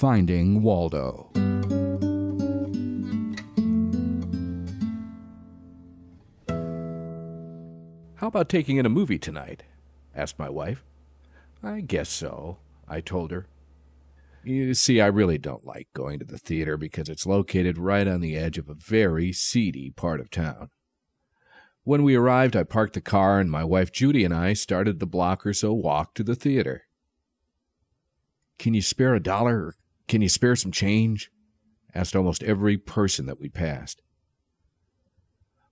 Finding Waldo. "How about taking in a movie tonight?" asked my wife. "I guess so," I told her. You see, I really don't like going to the theater because it's located right on the edge of a very seedy part of town. When we arrived, I parked the car, and my wife Judy and I started the block or so walk to the theater. "Can you spare $1, or can you spare some change?" asked almost every person that we passed.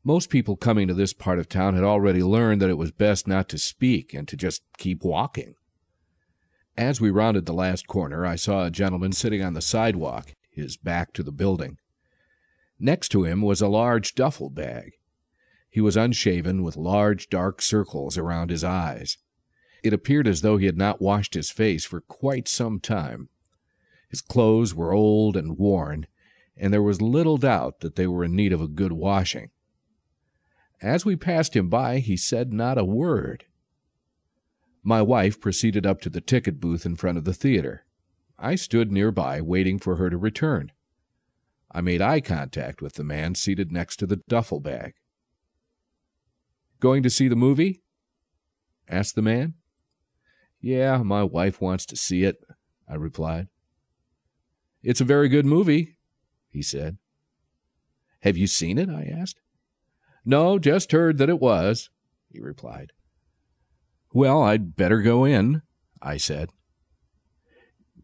Most people coming to this part of town had already learned that it was best not to speak and to just keep walking. As we rounded the last corner, I saw a gentleman sitting on the sidewalk, his back to the building. Next to him was a large duffel bag. He was unshaven, with large dark circles around his eyes. It appeared as though he had not washed his face for quite some time. His clothes were old and worn, and there was little doubt that they were in need of a good washing. As we passed him by, he said not a word. My wife proceeded up to the ticket booth in front of the theater. I stood nearby, waiting for her to return. I made eye contact with the man seated next to the duffel bag. "Going to see the movie?" asked the man. "Yeah, my wife wants to see it," I replied. "It's a very good movie," he said. "Have you seen it?" I asked. "No, just heard that it was," he replied. "Well, I'd better go in," I said.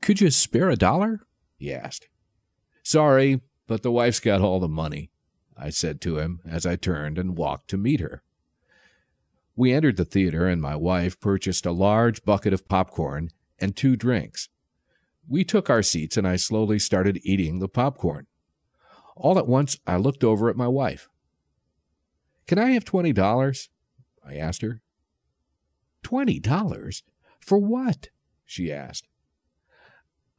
"Could you spare $1? he asked. "Sorry, but the wife's got all the money," I said to him as I turned and walked to meet her. We entered the theater, and my wife purchased a large bucket of popcorn and 2 drinks. We took our seats, and I slowly started eating the popcorn. All at once, I looked over at my wife. "Can I have $20? I asked her. "$20? For what?" she asked.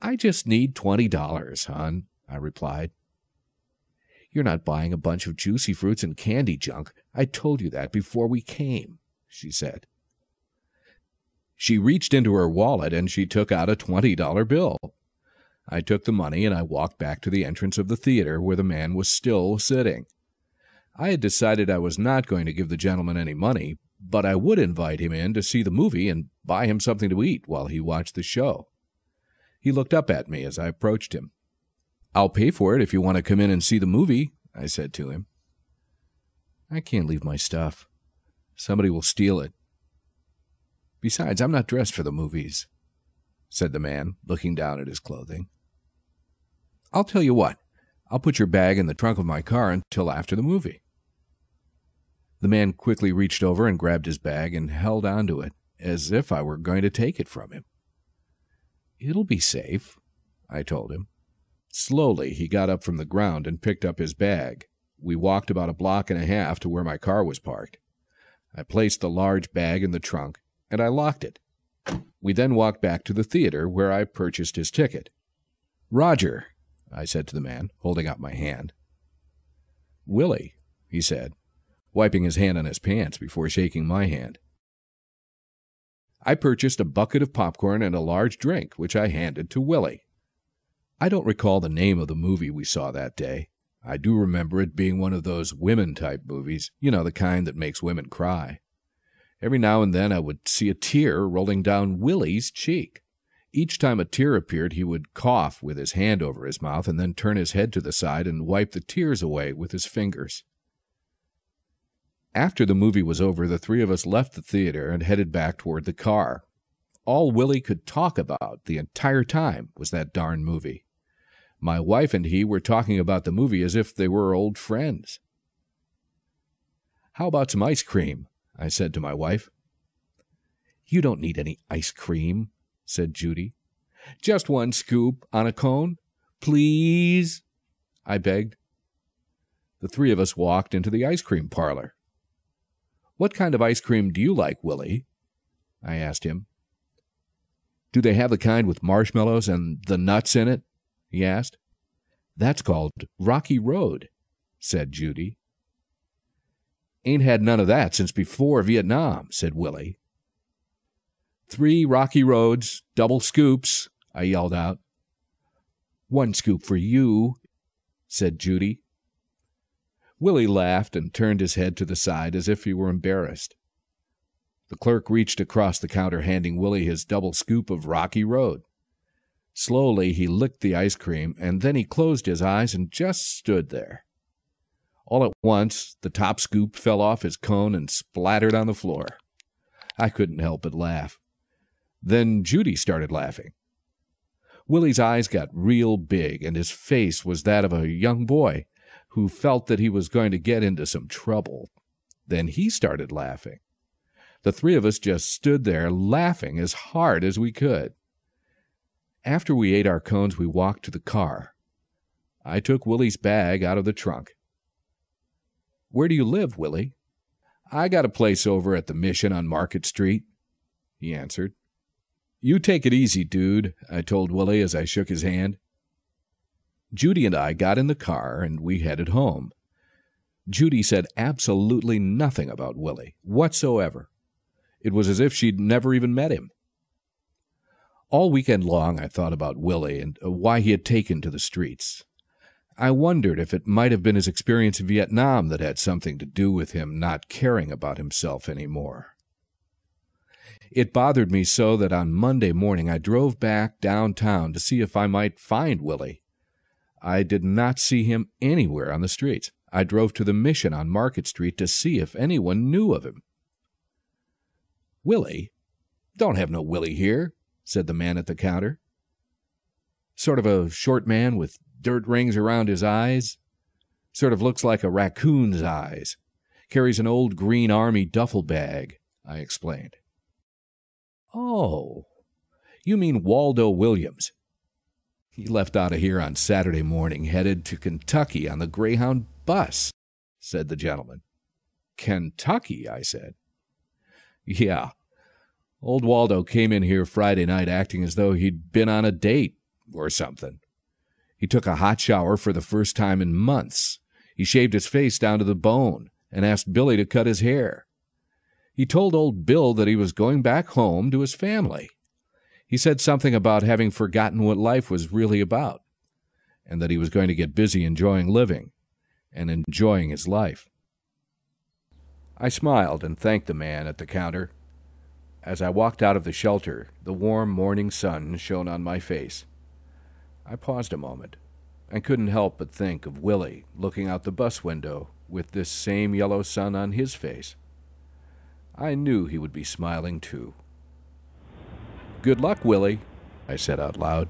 "I just need $20, hon," I replied. "You're not buying a bunch of juicy fruits and candy junk. I told you that before we came," she said. She reached into her wallet and she took out a $20 bill. I took the money and I walked back to the entrance of the theater where the man was still sitting. I had decided I was not going to give the gentleman any money, but I would invite him in to see the movie and buy him something to eat while he watched the show. He looked up at me as I approached him. "I'll pay for it if you want to come in and see the movie," I said to him. "I can't leave my stuff. Somebody will steal it. Besides, I'm not dressed for the movies," said the man, looking down at his clothing. "I'll tell you what. I'll put your bag in the trunk of my car until after the movie." The man quickly reached over and grabbed his bag and held on to it, as if I were going to take it from him. "It'll be safe," I told him. Slowly, he got up from the ground and picked up his bag. We walked about 1.5 blocks to where my car was parked. I placed the large bag in the trunk, and I locked it. We then walked back to the theater, where I purchased his ticket. "Roger," I said to the man, holding out my hand. "Willie," he said, wiping his hand on his pants before shaking my hand. I purchased a bucket of popcorn and a large drink, which I handed to Willie. I don't recall the name of the movie we saw that day. I do remember it being one of those women-type movies, the kind that makes women cry. Every now and then I would see a tear rolling down Willie's cheek. Each time a tear appeared, he would cough with his hand over his mouth and then turn his head to the side and wipe the tears away with his fingers. After the movie was over, the 3 of us left the theater and headed back toward the car. All Willie could talk about the entire time was that darn movie. My wife and he were talking about the movie as if they were old friends. "How about some ice cream?" I said to my wife. "You don't need any ice cream," said Judy. "Just 1 scoop on a cone, please," I begged. The 3 of us walked into the ice cream parlor. "What kind of ice cream do you like, Willie?" I asked him. "Do they have the kind with marshmallows and the nuts in it?" he asked. "That's called Rocky Road," said Judy. "Ain't had none of that since before Vietnam," said Willie. "3 Rocky Roads, double scoops," I yelled out. "1 scoop for you," said Judy. Willie laughed and turned his head to the side as if he were embarrassed. The clerk reached across the counter, handing Willie his double scoop of Rocky Road. Slowly he licked the ice cream, and then he closed his eyes and just stood there. All at once, the top scoop fell off his cone and splattered on the floor. I couldn't help but laugh. Then Judy started laughing. Willie's eyes got real big, and his face was that of a young boy who felt that he was going to get into some trouble. Then he started laughing. The three of us just stood there laughing as hard as we could. After we ate our cones, we walked to the car. I took Willie's bag out of the trunk. "Where do you live, Willie?" "I got a place over at the Mission on Market Street," he answered. "You take it easy, dude," I told Willie as I shook his hand. Judy and I got in the car, and we headed home. Judy said absolutely nothing about Willie whatsoever. It was as if she'd never even met him. All weekend long I thought about Willie and why he had taken to the streets. I wondered if it might have been his experience in Vietnam that had something to do with him not caring about himself anymore. It bothered me so that on Monday morning I drove back downtown to see if I might find Willie. I did not see him anywhere on the streets. I drove to the Mission on Market Street to see if anyone knew of him. "Willie? Don't have no Willie here," said the man at the counter. "Sort of a short man with dirt rings around his eyes. Sort of looks like a raccoon's eyes. Carries an old green army duffel bag," I explained. "Oh, you mean Waldo Williams. He left out of here on Saturday morning, headed to Kentucky on the Greyhound bus," said the gentleman. "Kentucky?" I said. "Yeah. Old Waldo came in here Friday night acting as though he'd been on a date or something. He took a hot shower for the first time in months. He shaved his face down to the bone and asked Billy to cut his hair. He told old Bill that he was going back home to his family. He said something about having forgotten what life was really about, and that he was going to get busy enjoying living and enjoying his life." I smiled and thanked the man at the counter. As I walked out of the shelter, the warm morning sun shone on my face. I paused a moment and couldn't help but think of Willie looking out the bus window with this same yellow sun on his face. I knew he would be smiling too. "Good luck, Willie," I said out loud.